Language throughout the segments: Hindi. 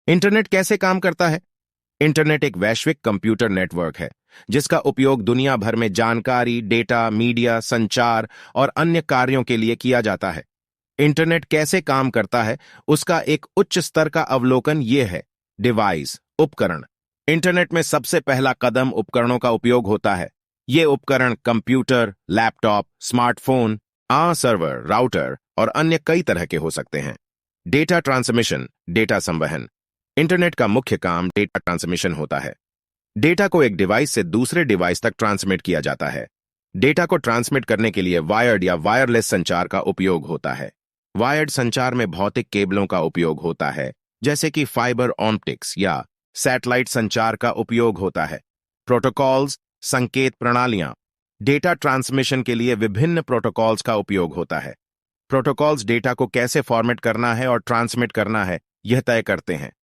इंटरनेट कैसे काम करता है? इंटरनेट एक वैश्विक कंप्यूटर नेटवर्क है जिसका उपयोग दुनिया भर में जानकारी, डेटा, मीडिया, संचार और अन्य कार्यों के लिए किया जाता है। इंटरनेट कैसे काम करता है, उसका एक उच्च स्तर का अवलोकन ये है। डिवाइस, उपकरण। इंटरनेट में सबसे पहला कदम उपकरणों का उपयोग होता है। ये उपकरण computer, laptop, smartphone, server, router और अन्य कई तरह के हो सकते हैं। डेटा ट्रांसमिशन, डेटा संवहन। इंटरनेट का मुख्य काम डेटा ट्रांसमिशन होता है। डेटा को एक डिवाइस से दूसरे डिवाइस तक ट्रांसमिट किया जाता है। डेटा को ट्रांसमिट करने के लिए वायर्ड या वायरलेस संचार का उपयोग होता है। वायर्ड संचार में भौतिक केबलों का उपयोग होता है, जैसे कि फाइबर ऑप्टिक्स या सैटेलाइट संचार का उपयोग होता है। प्रोटोकॉल्स, संकेत प्रणालियां। डेटा ट्रांसमिशन के लिए विभिन्न प्रोटोकॉल्स का उपयोग होता है। प्रोटोकॉल्स डेटा को कैसे फॉर्मेट करना है और ट्रांसमिट करना है, यह तय करते हैं।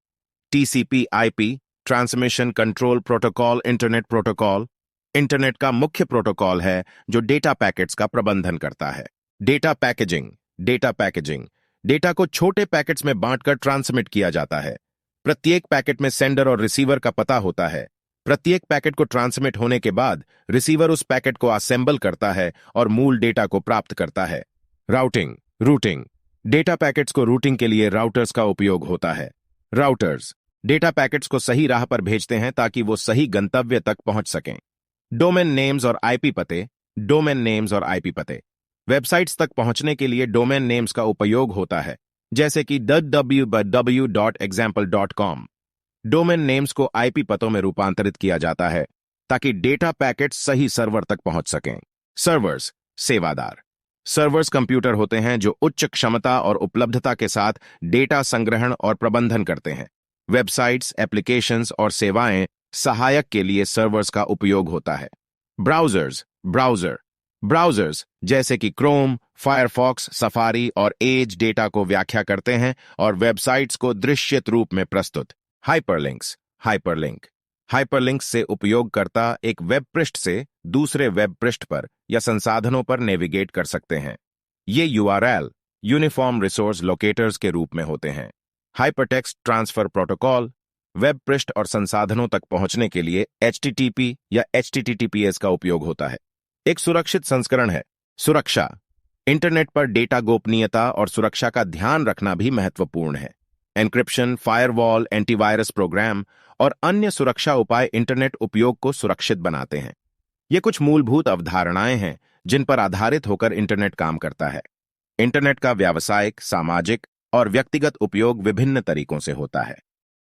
टीसीपी/आईपी, transmission control protocol, internet protocol. Internet का मुख्य प्रोटोकॉल है जो डेटा पैकेट्स का प्रबंधन करता है। Data packaging, data packaging. Data को छोटे पैकेट्स में बांटकर ट्रांसमिट किया जाता है। प्रत्येक पैकेट में सेंडर और रिसीवर का पता होता है। प्रत्येक पैकेट को ट्रांसमिट होने के बाद रिसीवर उस पैकेट को असेंबल करता है और मूल डेटा को प्राप्त करता है। Routing, routing. डेटा पैकेट्स को रूटिंग के लिए राउटर्स का उपयोग होता है। राउटर्स डेटा पैकेट्स को सही राह पर भेजते हैं ताकि वो सही गंतव्य तक पहुंच सकें। डोमेन नेम्स और आईपी पते। डोमेन नेम्स और आईपी पते। वेबसाइट्स तक पहुंचने के लिए डोमेन नेम्स का उपयोग होता है, जैसे कि www.example.com। डोमेन नेम्स को आईपी पतों में रूपांतरित किया जाता है ताकि डेटा पैकेट्स सही सर्वर तक पहुंच सकें। सर्वर्स, सेवादार। सर्वर्स कंप्यूटर होते हैं जो उच्च क्षमता और उपलब्धता के साथ डेटा संग्रहण और प्रबंधन करते हैं। वेबसाइट्स, एप्लीकेशंस और सेवाएं सहायक के लिए सर्वर्स का उपयोग होता है। Browsers, browser. ब्राउजर्स जैसे कि क्रोम, फायरफॉक्स, सफारी और एज डेटा को व्याख्या करते हैं और वेबसाइट्स को दृश्यत रूप में प्रस्तुत। Hyperlinks, hyperlink. हाइपरलिंक्स से उपयोगकर्ता एक वेब पृष्ठ से दूसरे वेब पृष्ठ पर या संसाधनों पर नेविगेट कर सकते हैं। ये यूआरएल, यूनिफॉर्म रिसोर्स लोकेटर्स के रूप में होते हैं। Hypertext transfer protocol. वेब पृष्ठ और संसाधनों तक पहुंचने के लिए HTTP या HTTPS का उपयोग होता है। एक सुरक्षित संस्करण है। सुरक्षा। इंटरनेट पर डेटा गोपनीयता और सुरक्षा का ध्यान रखना भी महत्वपूर्ण है। एन्क्रिप्शन, फायरवॉल, एंटीवायरस प्रोग्राम और अन्य सुरक्षा उपाय इंटरनेट उपयोग को सुरक्षित बनाते हैं। ये कुछ मूलभूत अवधारणाएं हैं जिन पर आधारित होकर इंटरनेट काम करता है। इंटरनेट का व्यावसायिक, सामाजिक और व्यक्तिगत उपयोग विभिन्न तरीकों से होता है।